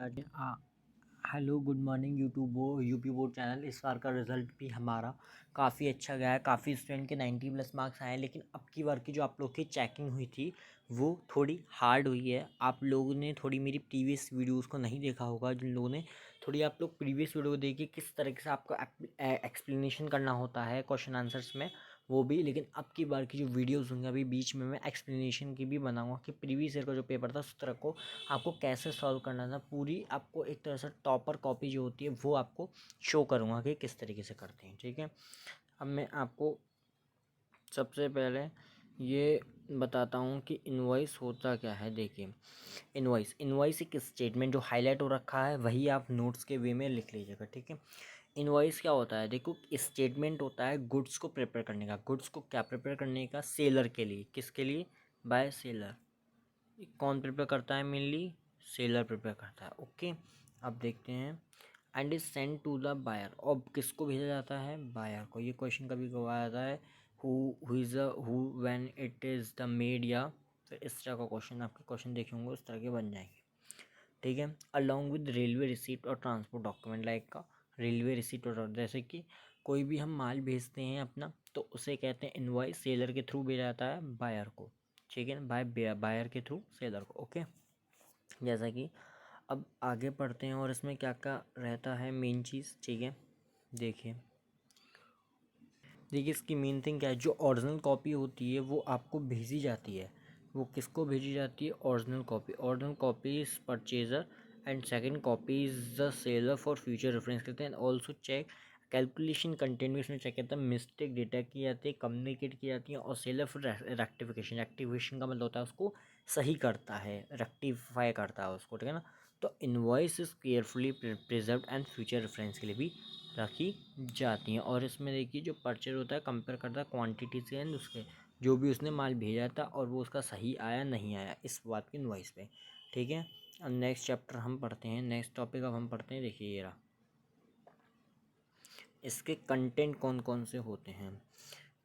Start. Hello good morning UP board channel. इस बार का result भी हमारा काफ़ी अच्छा गया है। काफ़ी स्टूडेंट के 90 प्लस मार्क्स आए हैं, लेकिन अब की बार की जो आप लोग की चेकिंग हुई थी वो थोड़ी हार्ड हुई है। आप लोगों ने थोड़ी मेरी प्रीवियस वीडियोस को नहीं देखा होगा। जिन लोगों ने थोड़ी, आप लोग प्रीवियस वीडियो देखिए किस तरीके से आपको एक्सप्लेनेशन करना होता है क्वेश्चन आंसर्स में, वो भी। लेकिन अब की बार की जो वीडियोस होंगे, अभी बीच में मैं एक्सप्लेनेशन की भी बनाऊंगा कि प्रीवियस ईयर का जो पेपर था उस तरह को आपको कैसे सॉल्व करना था। पूरी आपको एक तरह से टॉपर कॉपी जो होती है वो आपको शो करूँगा कि किस तरीके से करते हैं, ठीक है। अब मैं आपको सबसे पहले ये बताता हूँ कि इनवॉइस होता क्या है। देखिए, इनवॉइस एक स्टेटमेंट जो हाईलाइट हो रखा है वही आप नोट्स के वे में लिख लीजिएगा, ठीक है। इनवॉइस क्या होता है? देखो, स्टेटमेंट होता है गुड्स को प्रिपेयर करने का। गुड्स को क्या प्रिपेयर करने का? सेलर के लिए। किसके लिए? Bye seller. कौन प्रिपेयर करता है? मेनली सेलर प्रिपेयर करता है, ओके। अब देखते हैं। And is send to the buyer. और किसको भेजा जाता है? बायर को। ये क्वेश्चन कभी कभी आता है, who is who when it is the made, या फिर इस तरह का क्वेश्चन आपके क्वेश्चन देखे होंगे उस तरह के बन जाएंगे, ठीक है। अलॉन्ग विद रेलवे रिसीप्ट और ट्रांसपोर्ट डॉक्यूमेंट। लाइक का रेलवे रिसीप्ट और जैसे कि कोई भी हम माल भेजते हैं अपना, तो उसे कहते हैं इनवॉइस। सेलर के थ्रू भेजा जाता है बायर को, ठीक है, बायर के थ्रू सेलर को, ओके। जैसा कि अब आगे पढ़ते हैं और इसमें क्या क्या रहता है मेन चीज़, ठीक है। देखिए देखिए इसकी मेन थिंग क्या है। जो ओरिजिनल कॉपी होती है वो आपको भेजी जाती है। वो किसको भेजी जाती है? Original copy. Original copy is purchaser and second copy is the seller for future reference करते हैं। ऑल्सो चेक कैलकुलेशन कंटेंट में इसमें चेक करता है। मिस्टेक डिटेक्ट की जाती है, कम्युनिकेट की जाती है। और सेलर फिर रेक्टिफिकेशन। रेक्टिफिकेशन का मतलब होता है उसको सही करता है, रेक्टिफाई करता है उसको, ठीक है ना। तो invoice is carefully preserve and future reference के लिए भी रखी जाती हैं। और इसमें देखिए जो परचेज होता है कंपेयर करता है क्वांटिटी से एंड उसके जो भी उसने माल भेजा था और वो उसका सही आया नहीं आया, इस बात की इनवॉइस पे, ठीक है। अब नेक्स्ट चैप्टर हम पढ़ते हैं, नेक्स्ट टॉपिक अब हम पढ़ते हैं। देखिए ये रहा, इसके कंटेंट कौन कौन से होते हैं।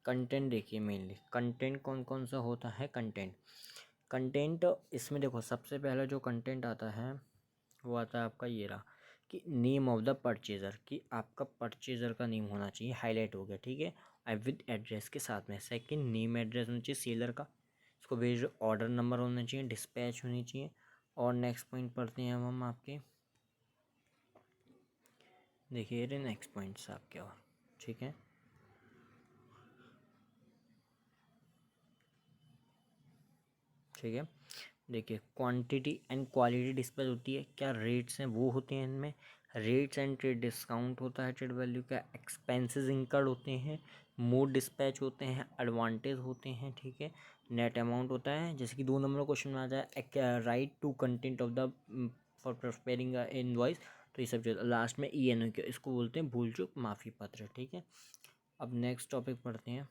कंटेंट देखिए, मेनली कंटेंट कौन कौन सा होता है। कंटेंट इसमें देखो, सबसे पहला जो कंटेंट आता है वो आता है आपका ये रहा कि नेम ऑफ द परचेज़र, कि आपका परचेज़र का नेम होना चाहिए, हाईलाइट हो गया, ठीक है। और विद एड्रेस के साथ में। सेकंड, नेम एड्रेस होना चाहिए सेलर का, इसको भेज। ऑर्डर नंबर होना चाहिए, डिस्पैच होनी चाहिए। और नेक्स्ट पॉइंट पढ़ते हैं हम आपके, देखिए ये नेक्स्ट पॉइंट्स आपके, और ठीक है, ठीक है। देखिए क्वांटिटी एंड क्वालिटी डिस्पैच होती है। क्या रेट्स हैं वो होते हैं इनमें। रेट्स एंड ट्रेड डिस्काउंट होता है, ट्रेड वैल्यू का। एक्सपेंसेस इंकर्ड होते हैं। मोड डिस्पैच होते हैं, एडवांटेज होते हैं, ठीक है। नेट अमाउंट होता है, जैसे कि 2 नंबर क्वेश्चन में आ जाए right to content of the for preparing invoice. तो ये सब जो लास्ट में ई एन इसको बोलते हैं भूल चूक माफ़ी पत्र, ठीक है। अब नेक्स्ट टॉपिक पढ़ते हैं।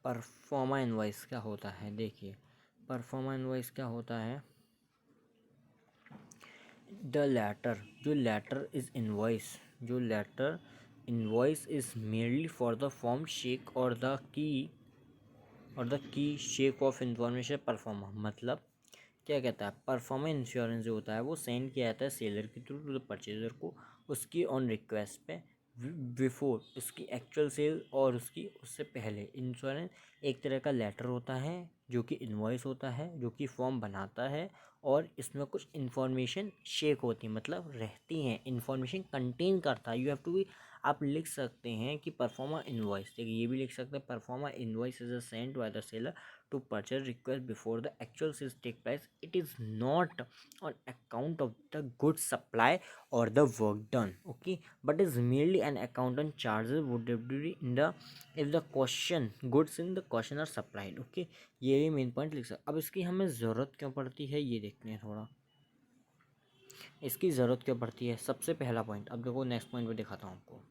परफॉर्मा इनवॉइस क्या होता है। देखिए परफॉर्मा इनवॉइस क्या होता है। द लेटर, जो लेटर इज इनवॉइस, जो letter invoice is merely for the form sake और द की शेक ऑफ इंफॉर्मेशन परफॉर्मा। मतलब क्या कहता है, परफॉर्मा इंश्योरेंस जो होता है वो सेंड किया जाता है सेलर के थ्रू टू द परचेजर को, उसकी ऑन रिक्वेस्ट पे, बिफोर उसकी एक्चुअल सेल और उसकी उससे पहले। इंश्योरेंस एक तरह का लेटर होता है जो कि इनवॉइस होता है, जो कि फॉर्म बनाता है। और इसमें कुछ इन्फॉर्मेशन शेक होती है, मतलब रहती हैं, इन्फॉर्मेशन कंटेन करता है। यू हैव टू बी, आप लिख सकते हैं कि परफॉर्मा इनवॉइस, देखिए ये भी लिख सकते हैं, proforma invoice is a sent by the seller to purchase request before the actual sales take place. It is not on account of the goods supply or the work done, okay, but is merely an account on charges would be in the if the question goods in the question are supplied, okay। ये भी main point लिख सकते। अब इसकी हमें ज़रूरत क्यों पड़ती है ये देखते हैं थोड़ा, इसकी ज़रूरत क्यों पड़ती है। सबसे पहला पॉइंट, अब देखो नेक्स्ट पॉइंट पे दिखाता हूँ आपको।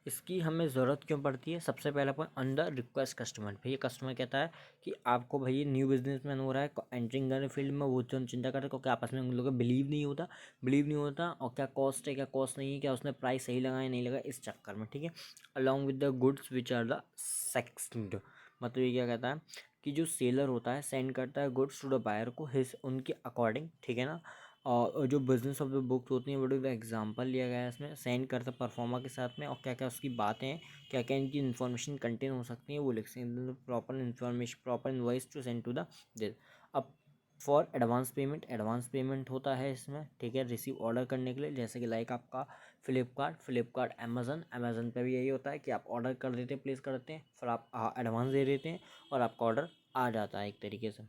इसकी हमें ज़रूरत क्यों पड़ती है? सबसे पहला पॉइंट, अंडर रिक्वेस्ट कस्टमर। भैया कस्टमर कहता है कि आपको भैया न्यू बिजनेसमैन हो रहा है, एंट्रिंग करने फील्ड में, वो तो चिंता कर रहे हैं क्योंकि आपस में उन लोगों का बिलीव नहीं होता और क्या कॉस्ट है क्या कॉस्ट नहीं है, क्या उसने प्राइस सही लगाया नहीं लगाया, इस चक्कर में, ठीक है। Along with the goods which are the sexed, मतलब ये क्या कहता है कि जो सेलर होता है सेंड करता है गुड्स टू द बायर को हिज उनके अकॉर्डिंग, ठीक है ना। और जो बिजनेस ऑफ द बुक्स होती हैं, बड़े एग्जांपल लिया गया है इसमें, सेंड करता परफॉर्मा के साथ में, और क्या क्या उसकी बातें हैं, क्या क्या इनकी इन्फॉर्मेशन कंटेन हो सकती है वो लिख सकते हैं। Proper information, proper invoice to send to the this. अब फॉर एडवांस पेमेंट होता है इसमें, ठीक है, रिसीव ऑर्डर करने के लिए, जैसे कि लाइक आपका फ्लिपकार्ट अमेजन पे भी यही होता है कि आप ऑर्डर कर देते हैं, प्लेस करते हैं, फिर आप एडवांस दे देते हैं और आपका ऑर्डर आ जाता है एक तरीके से,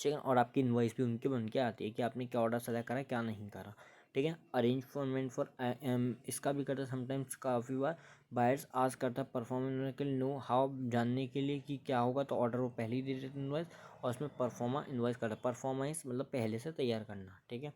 ठीक है। और आपकी इनवॉइस भी उनके बन के आती है कि आपने क्या ऑर्डर सेलेक्ट करा क्या नहीं करा, ठीक है। अरेंजमेंट फॉर इसका भी करता है समटाइम्स, काफ़ी बार बायर्स आज करता है परफॉर्मेंस के लिए, नो हाउ, जानने के लिए कि क्या होगा, तो ऑर्डर वो पहले ही दे देते हैं इनवॉइस, और उसमें परफॉर्मा इनवॉइस करता है, परफॉर्मेंस मतलब पहले से तैयार करना, ठीक है।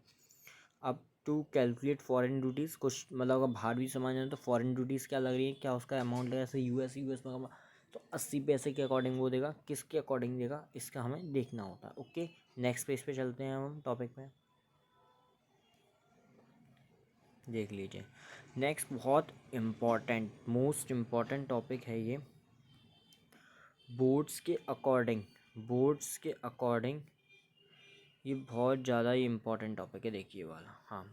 अब टू कैलकुलेट फॉरेन ड्यूटीज़, कुछ मतलब अगर बाहर भी सामान जाए तो फॉरेन ड्यूटीज़ क्या लग रही है, क्या उसका अमाउंट लगेगा, जैसे यूएस में तो 80 पैसे के अकॉर्डिंग वो देगा, किसके अकॉर्डिंग देगा, इसका हमें देखना होता है। ओके, नेक्स्ट पेज पे चलते हैं हम टॉपिक में, देख लीजिए। नेक्स्ट बहुत इम्पॉर्टेंट, मोस्ट इम्पॉर्टेंट टॉपिक है ये, बोर्ड्स के अकॉर्डिंग, बोर्ड्स के अकॉर्डिंग ये बहुत ज़्यादा ही इम्पॉर्टेंट टॉपिक है, देखिए वाला, हाँ,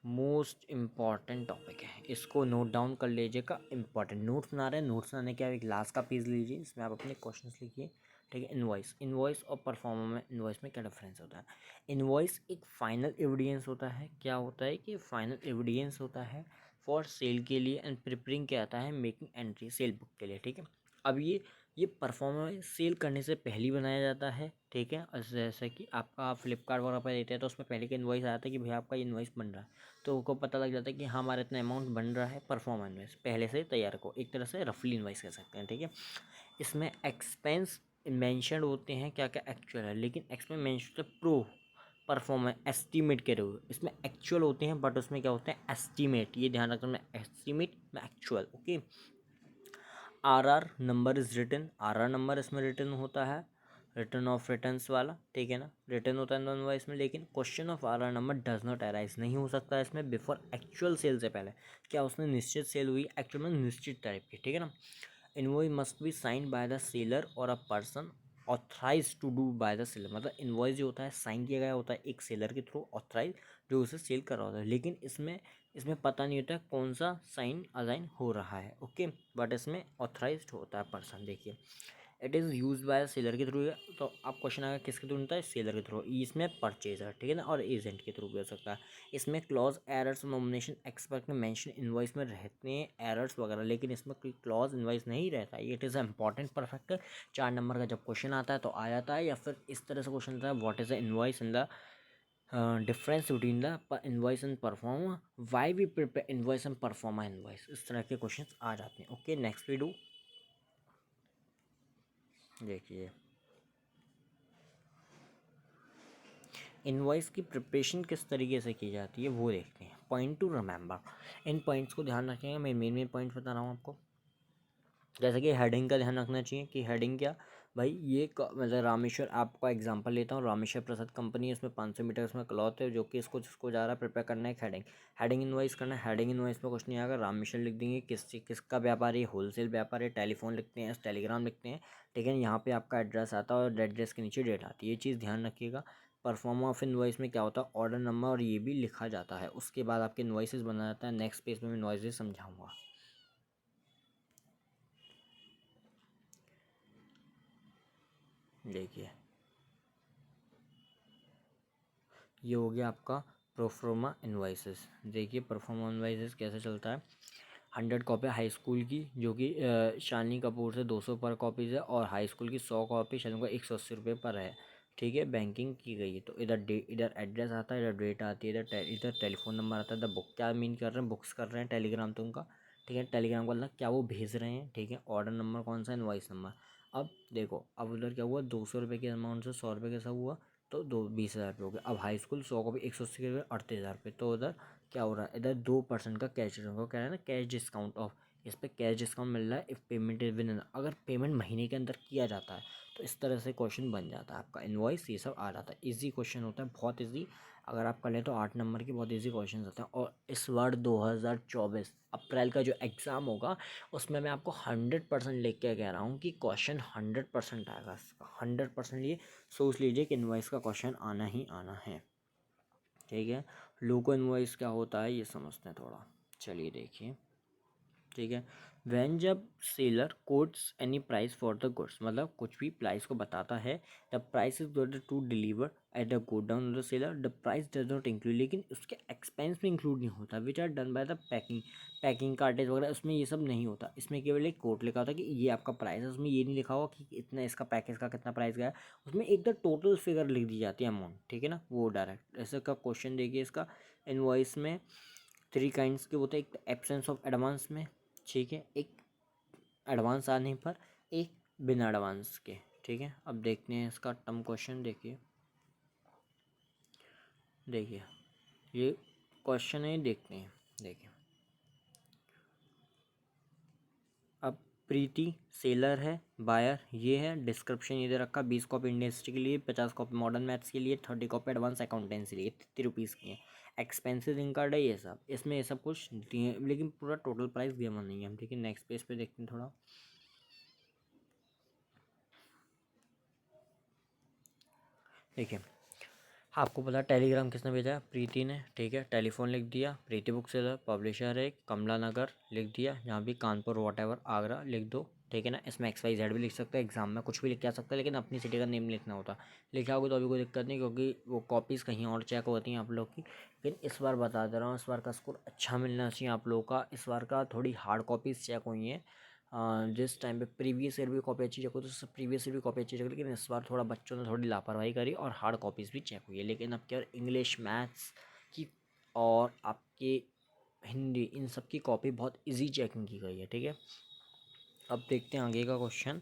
मोस्ट इम्पॉर्टेंट टॉपिक है, इसको नोट डाउन कर लीजिएगा। इम्पॉर्टेंट नोट्स बना रहे हैं, नोट्स बनाने के आप एक लास्ट का पेज लीजिए, इसमें आप अपने क्वेश्चंस लिखिए, ठीक है। इनवॉइस और परफॉर्मा में, इनवॉइस में क्या डिफरेंस होता है? इनवॉइस एक फाइनल एविडेंस होता है, क्या होता है कि फाइनल एविडेंस होता है फॉर सेल के लिए, एंड प्रिपेयरिंग क्या आता है, मेकिंग एंट्री सेल बुक के लिए, ठीक है। अब ये परफॉर्मेंस सेल करने से पहले ही बनाया जाता है, ठीक है। और जैसे कि आपका फ्लिपकार्ट वगैरह पर देते हैं तो उसमें पहले का इन्वॉइस आता है कि भैया आपका इन्वॉइस बन रहा है, तो उनको पता लग जाता है कि हाँ हमारा इतना अमाउंट बन रहा है, परफॉर्म इन्वॉइस पहले से तैयार को एक तरह से रफली इन्वॉइस कह सकते हैं, ठीक है। इसमें एक्सपेंस मेंशन होते हैं, क्या क्या एक्चुअल है, लेकिन expense mention pro performance estimate के रहे, इसमें एक्चुअल होते हैं बट उसमें क्या होते हैं एस्टीमेट, ये ध्यान रखना, एस्टीमेट में actual, okay. Our number is written, number इसमें रिटन होता है, रिटर्न ऑफ रिटर्न्स वाला, ठीक है ना, रिटर्न होता है नॉन वाइस में, लेकिन question of number does not arise, नहीं हो सकता इसमें बिफोर एक्चुअल सेल से पहले, क्या उसने निश्चित सेल हुई, एक्चुअल में निश्चित टाइप की, ठीक है ना। Invoice must be signed by the seller और a person authorise to do by the seller, मतलब इनवॉइस जो होता है साइन किया गया होता है एक सेलर के थ्रू, ऑथराइज जो उसे सेल कर रहा होता है, लेकिन इसमें इसमें पता नहीं होता है कौन सा साइन अलाइन हो रहा है, ओके। बट इसमें ऑथराइज्ड होता है पर्सन, देखिए it is use by seller के थ्रू, तो आप क्वेश्चन आएगा किसके थ्रू होता है, सेलर के थ्रू, इसमें परचेजर, ठीक है ना, और एजेंट के थ्रू भी हो सकता है। इसमें क्लॉज एरर्स नॉमिनेशन एक्सपर्ट ने मेंशन इनवॉइस में रहते हैं एरर्स वगैरह, लेकिन इसमें कोई क्लॉज इनवॉइस नहीं रहता है, it is a important परफेक्टर। 4 number का जब क्वेश्चन आता है तो आ जाता है, या फिर इस तरह से क्वेश्चन आता है, what is the invoice in the difference between the invoice and proforma, why we prepare invoice and proforma invoice, इस तरह के क्वेश्चन आ जाते हैं, ओके। नेक्स्ट वी डू, देखिए इनवॉइस की प्रिपरेशन किस तरीके से की जाती है वो देखते हैं। पॉइंट टू रिमेंबर, इन पॉइंट्स को ध्यान रखिएगा, मैं मेन पॉइंट्स बता रहा हूँ आपको। जैसे कि हेडिंग का ध्यान रखना चाहिए कि हेडिंग क्या, भाई ये मतलब रामेश्वर, आपका एग्जांपल लेता हूँ, रामेश्वर प्रसाद कंपनी है, उसमें 500 मीटर उसमें क्लॉथ है, जो कि इसको जिसको जा रहा है प्रिपेयर करना है, एक हेडिंग इनवाइस करना है, हेडिंग इनवाइस में कुछ नहीं आएगा, रामेश्वर लिख देंगे, किसका व्यापार है, होलसेल व्यापार है, टेलीफोन लिखते हैं, टेलीग्राम लिखते हैं, ठीक है। यहाँ पे आपका एड्रेस आता है और एड्रेस के नीचे डेट आती है, ये चीज़ ध्यान रखिएगा। परफॉर्म ऑफ इनवॉइस में क्या होता है, ऑर्डर नंबर और ये भी लिखा जाता है, उसके बाद आपके इनवॉइसेस बना जाता है। नेक्स्ट पेज में मैं इनवॉइसेस समझाऊंगा, देखिए ये हो गया आपका प्रोफोर्मा इनवाइसेस। देखिए प्रोफोर्मा इनवाइसेस कैसे चलता है, 100 कॉपी हाई स्कूल की, जो कि शालिनी कपूर से 200 पर कॉपीज़ है, और हाई स्कूल की 100 कॉपी शालिनी को 180 रुपये पर है, ठीक है। बैंकिंग की गई है, तो इधर एड्रेस आता है, इधर डेट आती है, इधर टेलीफोन नंबर आता है, इधर बुक क्या मीन कर रहे हैं, बुक्स कर रहे हैं टेलीग्राम तो उनका, ठीक है। टेलीग्राम का मतलब क्या वो भेज रहे हैं, ठीक है। ऑर्डर नंबर कौन सा, इनवाइस नंबर। अब देखो, अब उधर क्या हुआ, 200 रुपये के अमाउंट से 100 रुपये कैसा हुआ, तो 20,000 रुपये हो गए। अब हाई स्कूल 100 कॉपी 180 के रुपये 38,000 रुपये, तो उधर क्या हो रहा है, इधर 2% का कैश, कह रहे हैं ना कैश डिस्काउंट ऑफ, इस पर कैश डिस्काउंट मिल रहा है इफ़ पेमेंट इज विन। अगर पेमेंट महीने के अंदर किया जाता है तो इस तरह से क्वेश्चन बन जाता है आपका, इनवॉइस ये सब आ जाता है। ईजी क्वेश्चन होता है, बहुत ईजी। अगर आप कर लें तो 8 नंबर के बहुत ईजी क्वेश्चन होते हैं। और इस बार 2024 अप्रैल का जो एग्ज़ाम होगा उसमें मैं आपको 100% लेके कह रहा हूँ कि क्वेश्चन 100% आएगा इसका, 100%। ये सोच लीजिए कि इनवॉइस का क्वेश्चन आना ही आना है, ठीक है। लोगो इनवॉइस क्या होता है ये समझते हैं थोड़ा, चलिए देखिए, ठीक है। वैन जब seller quotes any price for the goods, मतलब कुछ भी प्राइस को बताता है, the price is going to deliver at the godown the seller, the price does not include, लेकिन उसके एक्सपेंस में इंक्लूड नहीं होता, which are done by the packing cartage वगैरह, उसमें ये सब नहीं होता। इसमें केवल एक कोट लिखा होता कि ये आपका प्राइस है, उसमें ये नहीं लिखा हुआ कि इतना इसका पैकेज का कितना प्राइस गया है, उसमें एक द टोटल फिगर लिख दी जाती है, अमाउंट, ठीक है ना, वो डायरेक्ट। ऐसे का क्वेश्चन देखिए इसका, इनवॉइस में 3 काइंड्स के होते हैं, एक एब्सेंस ऑफ एडवांस में, ठीक है, एक एडवांस आने पर, एक बिना एडवांस के, ठीक है। अब देखते हैं इसका टर्म क्वेश्चन, देखिए देखिए ये क्वेश्चन है, देखते हैं, देखिए। अब प्रीति सेलर है, बायर ये है, डिस्क्रिप्शन ये दे रखा, 20 कॉपी इंडियन हिस्ट्री के लिए, 50 कॉपी मॉडर्न मैथ्स के लिए, 30 कॉपी एडवांस अकाउंटेंसी के लिए, 30 रुपीज़ की है। एक्सपेंसेस इनकर्ड है ये सब, इसमें ये सब कुछ दिए, लेकिन पूरा टोटल प्राइस दिया हुआ नहीं है हम, ठीक है। नेक्स्ट पेज पे देखते हैं थोड़ा, देखिए। हाँ, आपको पता है टेलीग्राम किसने भेजा है, प्रीति ने, ठीक है। टेलीफोन लिख दिया, प्रीति बुक सेलर, पब्लिशर है कमला नगर लिख दिया, यहाँ भी कानपुर वॉटेवर आगरा लिख दो, ठीक है ना। इसमें XYZ भी लिख सकते हैं, एग्जाम में कुछ भी लिख के आ सकता है, लेकिन अपनी सिटी का नेम लिखना होता। लिखा होगा तो अभी कोई दिक्कत नहीं, क्योंकि वो कॉपीज़ कहीं और चेक होती हैं आप लोग की। लेकिन इस बार बता दे रहा हूँ, इस बार का स्कोर अच्छा मिलना चाहिए आप लोगों का। इस बार का थोड़ी हार्ड कॉपीज़ चेक हुई हैं, जिस टाइम पे प्रीवियस ईयर भी कॉपी अच्छी चेक हो, तो प्रीवियस ईयर भी कॉपी अच्छी चेक, लेकिन इस बार थोड़ा बच्चों ने थोड़ी लापरवाही करी और हार्ड कॉपीज़ भी चेक हुई है। लेकिन अब क्या, इंग्लिश, मैथ्स की और आपके हिंदी, इन सब की कॉपी बहुत इजी चेकिंग की गई है, ठीक है। अब देखते हैं आगे का क्वेश्चन।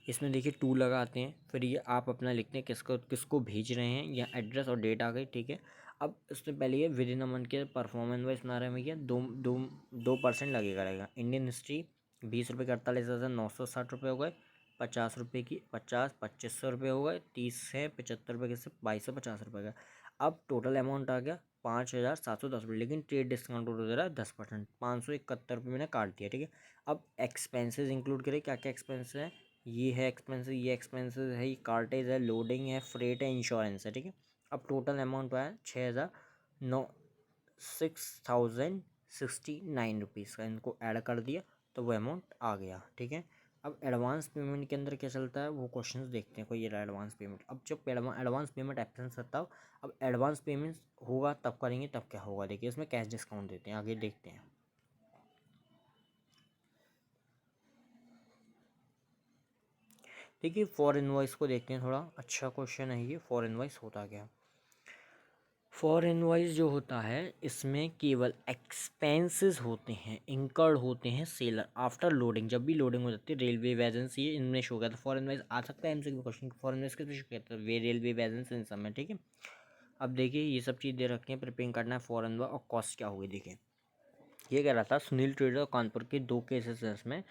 इसमें देखिए 2 लगाते हैं, फिर ये आप अपना लिखते हैं किसको किसको भेज रहे हैं, या एड्रेस और डेट आ गई, ठीक है। अब इससे पहले ये विद इन अ मंथ के परफॉर्मेंस वाइज बना रहे हैं भैया, 2% लगेगा रहेगा। इंडियन हिस्ट्री 20 रुपये के 48,960 रुपये हो गए, 50 रुपये की 25,000 हो गए, 30 है 75 रुपये के से 2250 रुपये का। अब टोटल अमाउंट आ गया 5,710 रुपये, लेकिन ट्रेड डिस्काउंट हो रहा है 10%, 571 रुपये मैंने काट दिया, ठीक है। अब एक्सपेंसेस इंक्लूड करें, क्या क्या एक्सपेंसेस है, ये है एक्सपेंसेस, ये एक्सपेंसेस है, ये कार्टेज है, लोडिंग है, फ्रेट है, इंश्योरेंस है, ठीक है। अब टोटल अमाउंट आया 6,69 रुपीज़ का, इनको ऐड कर दिया तो वो अमाउंट आ गया, ठीक है। अब एडवांस पेमेंट के अंदर क्या चलता है वो क्वेश्चंस देखते हैं। कोई ये रहा एडवांस पेमेंट, अब जब एडवांस पेमेंट एब्सेंस रहता हो, अब एडवांस पेमेंट होगा तब करेंगे, तब क्या होगा, देखिए इसमें कैश डिस्काउंट देते हैं, आगे देखते हैं। देखिए फॉर इनवॉइस को देखते हैं, थोड़ा अच्छा क्वेश्चन है ये। फॉर इनवॉइस होता क्या, फॉर इनवॉइस जो होता है इसमें केवल एक्सपेंसेस होते हैं, इंकर्ड होते हैं सेलर आफ्टर लोडिंग, जब भी लोडिंग हो जाती है। रेलवे वैजेंसी इनमें शो किया था, फॉर इनवॉइस आ सकता है एमसीक्यू क्वेश्चन, फॉर इनवॉइस किस शो किया था, वे रेलवे वैजेंसी इन सब में, ठीक है। अब देखिए ये सब चीज़ दे रखी है, प्रिपेयरिंग करना है फॉर इनवॉइस, और कॉस्ट क्या होगी देखिए। ये कह रहा था सुनील ट्रेडर कानपुर के 2 केसेस हैं इसमें,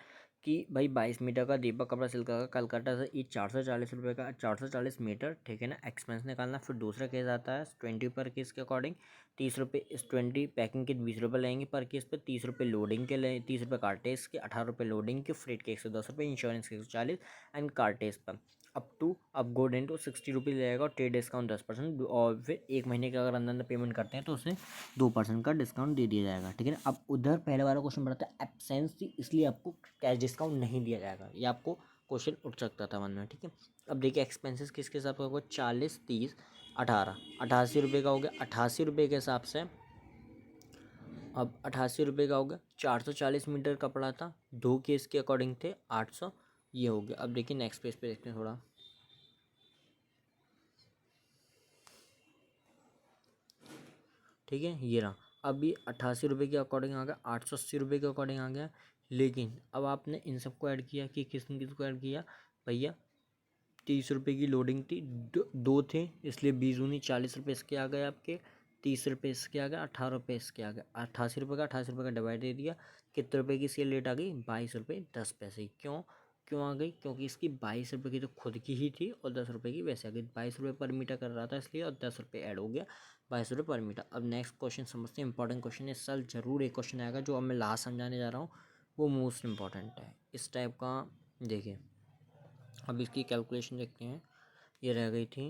कि भाई 22 मीटर का दीपक कपड़ा सिल्क का कलकत्ता से ईच 440 रुपये का, 440 मीटर, ठीक है ना, एक्सपेंस निकालना। फिर दूसरा केस आता है 20 पर केस के अकॉर्डिंग, 30 रुपये, इस 20 पैकिंग के 20 रुपये लेंगे पर केस पे, 30 रुपये लोडिंग के ले, 30 रुपये कार्टेज के, 18 रुपये लोडिंग के, फ्रेट के 110 रुपये, इंश्योरेंस के 140 एंड कार्टेज पर अप टू अब गोड इनटू 60 रुपीज़ लगेगा, और ट्रेड डिस्काउंट 10%, और फिर 1 महीने का अगर अंदर अंदर पेमेंट करते हैं तो उसमें 2% का डिस्काउंट दे दिया जाएगा, ठीक है ना। अब उधर पहले वाला क्वेश्चन बढ़ता है एब्सेंस थी, इसलिए आपको कैश डिस्काउंट नहीं दिया जाएगा, ये आपको क्वेश्चन उठ सकता था मन में, ठीक है। अब देखिए एक्सपेंसेस किसके हिसाब से होगा, 40, 30, 18, 88 रुपये का हो गया, 88 रुपये के हिसाब से। अब 88 रुपये का हो गया, 440 मीटर कपड़ा था, 2 केस के अकॉर्डिंग थे 800, ये हो गया। अब देखिए नेक्स्ट पेज पे देखते हैं थोड़ा, ठीक है, ये रहा। अब ये 88 रुपये के अकॉर्डिंग आ गया, 880 रुपये के अकॉर्डिंग आ गया। लेकिन अब आपने इन सबको ऐड किया कि किसने किसको ऐड किया भैया, 30 रुपये की लोडिंग थी, दो थे, इसलिए 20 दूनी 40 रुपये इसके आ गए आपके, ₹30 इसके आ गया, ₹18 इसके आ गया, ₹88 का डिवाइड दे दिया। कितने रुपए की सेल रेट आ गई? ₹22.10। क्यों आ गई? क्योंकि इसकी ₹22 की तो खुद की ही थी और ₹10 की वैसे आ गई। ₹22 पर मीटर कर रहा था इसलिए, और ₹10 ऐड हो गया, ₹22 पर मीटर। अब नेक्स्ट क्वेश्चन समझते हैं, इंपॉर्टेंट क्वेश्चन है इस साल जरूर एक क्वेश्चन आएगा जो अब मैं लास्ट समझाने जा रहा हूँ, वो मोस्ट इंपॉर्टेंट है इस टाइप का। देखिए अब इसकी कैलकुलेशन देखते हैं। ये रह गई थी,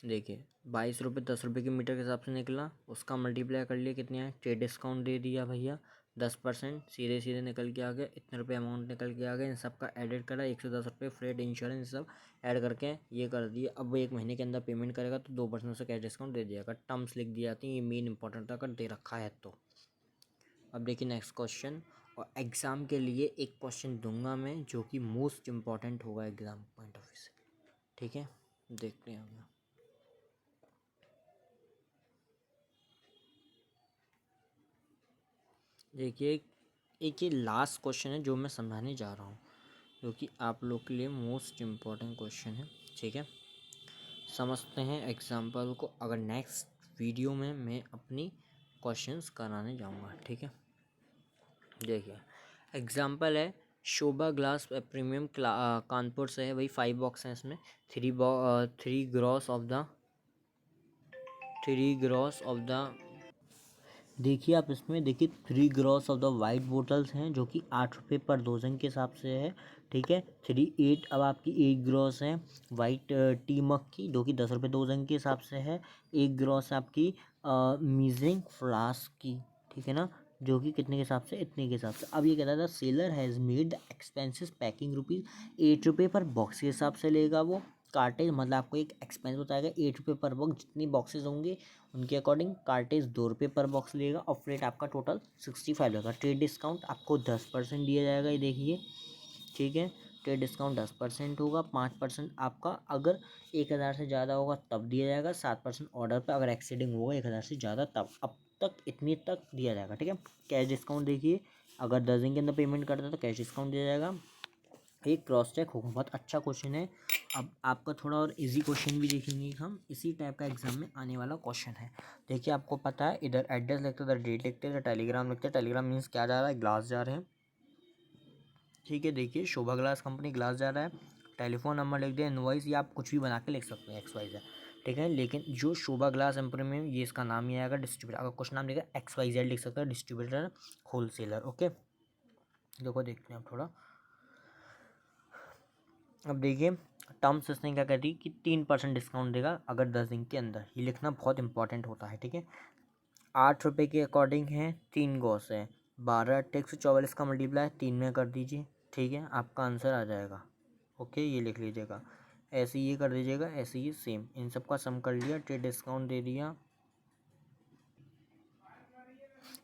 देखिए ₹22 ₹10 की मीटर के हिसाब से निकला, उसका मल्टीप्लाई कर लिया, कितने आए? ट्रेड डिस्काउंट दे दिया भैया 10%, सीधे सीधे निकल के आ गया, इतने रुपये अमाउंट निकल के आ गया। इन सब का एडिट करा, ₹110 फ्रेट इंश्योरेंस सब ऐड करके ये कर दिया। अब वो 1 महीने के अंदर पेमेंट करेगा तो 2% से कैश डिस्काउंट दे दिया। टर्म्स लिख दी जाती हैं, ये मेन इंपॉर्टेंट था अगर दे रखा है तो। अब देखिए नेक्स्ट क्वेश्चन, और एग्ज़ाम के लिए एक क्वेश्चन दूंगा मैं जो कि मोस्ट इम्पॉर्टेंट होगा एग्ज़ाम पॉइंट ऑफ व्यू से, ठीक है? देखते हैं हम। देखिए एक ये लास्ट क्वेश्चन है जो मैं समझाने जा रहा हूँ, जो कि आप लोग के लिए मोस्ट इम्पॉर्टेंट क्वेश्चन है, ठीक है? समझते हैं एग्जाम्पल को, अगर नेक्स्ट वीडियो में मैं अपनी क्वेश्चंस कराने जाऊँगा, ठीक है? देखिए एग्जाम्पल है, शोभा ग्लास प्रीमियम कानपुर से है भाई। 5 बॉक्स हैं इसमें, थ्री ग्रॉस ऑफ द देखिए आप इसमें देखिए 3 gross of the white bottles हैं जो कि ₹8 पर डोजन के हिसाब से है, ठीक है? 8 अब आपकी 1 ग्रॉस है वाइट टी मग की जो कि ₹10 डोजन के हिसाब से है। 1 ग्रॉस आपकी मीजिंग फ्लास्क की, ठीक है ना, जो कि कितने के हिसाब से? इतने के हिसाब से। अब ये कहता था seller has made the expensive packing ₹8 पर बॉक्स के हिसाब से लेगा वो। कार्टेज मतलब आपको एक एक्सपेंस बताएगा ₹8 पर बॉक्स, जितनी बॉक्सेस होंगे उनके अकॉर्डिंग। कार्टेज ₹2 पर बॉक्स लेगा और फ्रेट आपका टोटल 65 होगा। ट्रेड डिस्काउंट आपको 10% दिया जाएगा, ये देखिए, ठीक है? ट्रेड डिस्काउंट 10% होगा, 5% आपका अगर 1000 से ज़्यादा होगा तब दिया जाएगा, 7% ऑर्डर पर, अगर एक्सीडिंग होगा 1000 से ज़्यादा तब। अब तक इतनी तक दिया जाएगा, ठीक है? कैश डिस्काउंट देखिए, अगर 10 दिन के अंदर पेमेंट करता है तो कैश डिस्काउंट दिया जाएगा। एक क्रॉस चेक होगा, बहुत अच्छा क्वेश्चन है। अब आपका थोड़ा और इजी क्वेश्चन भी देखेंगे हम, इसी टाइप का एग्जाम में आने वाला क्वेश्चन है। देखिए आपको पता है इधर एड्रेस लिखते हैं, इधर डेट लिखते हैं, इधर टेलीग्राम लिखते हैं। टेलीग्राम मीन्स क्या जा रहा है? ग्लास जा रहे हैं, ठीक है? देखिए शोभा ग्लास कंपनी ग्लास जा रहा है। टेलीफोन नंबर लिख दें, इनवॉइस, या आप कुछ भी बना के लिख सकते हैं XYZ, ठीक है? लेकिन जो शोभा ग्लास एम्प्रीमियम ये इसका नाम ही आएगा डिस्ट्रीब्यूटर। अगर कुछ नाम लिखा XYZ लिख सकते हैं, डिस्ट्रीब्यूटर होलसेलर, ओके? देखो देखते हैं आप थोड़ा। अब देखिए टर्म्स इसने क्या कहती कि 3% डिस्काउंट देगा अगर 10 दिन के अंदर। ये लिखना बहुत इंपॉर्टेंट होता है, ठीक है? ₹8 के अकॉर्डिंग है, 3 गॉस है, 12 144 का मल्टीप्लाई 3 में कर दीजिए, ठीक है? आपका आंसर आ जाएगा, ओके? ये लिख लीजिएगा, ऐसे ये कर दीजिएगा, ऐसे ही सेम इन सब का सम कर लिया, ट्रेड डिस्काउंट दे दिया,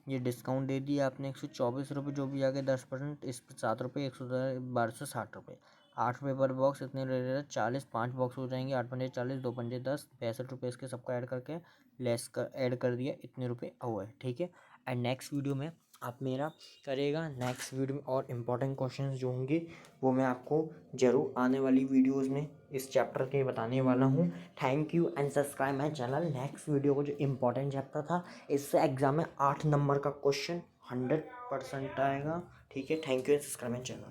ये डिस्काउंट दे दिया आपने ₹124 जो भी आ गया 10%, इस पर ₹7, 1260, ₹8 पर बॉक्स इतने ले रहे हैं 40, 5 बॉक्स हो जाएंगे, 8 पंजे 40, 2 पंजे 10, ₹65 इसके सबका ऐड करके लेस कर ऐड कर दिया, इतने रुपये हुए, ठीक है? एंड नेक्स्ट वीडियो में आप मेरा करेगा, नेक्स्ट वीडियो में और इम्पोर्टेंट क्वेश्चंस जो होंगे वो मैं आपको ज़रूर आने वाली वीडियोस में इस चैप्टर के बताने वाला हूँ। Thank you and subscribe my channel. Next video को जो इम्पोर्टेंट चैप्टर था, इससे एग्जाम में 8 नंबर का क्वेश्चन 100% आएगा, ठीक है? Thank you and subscribe my channel.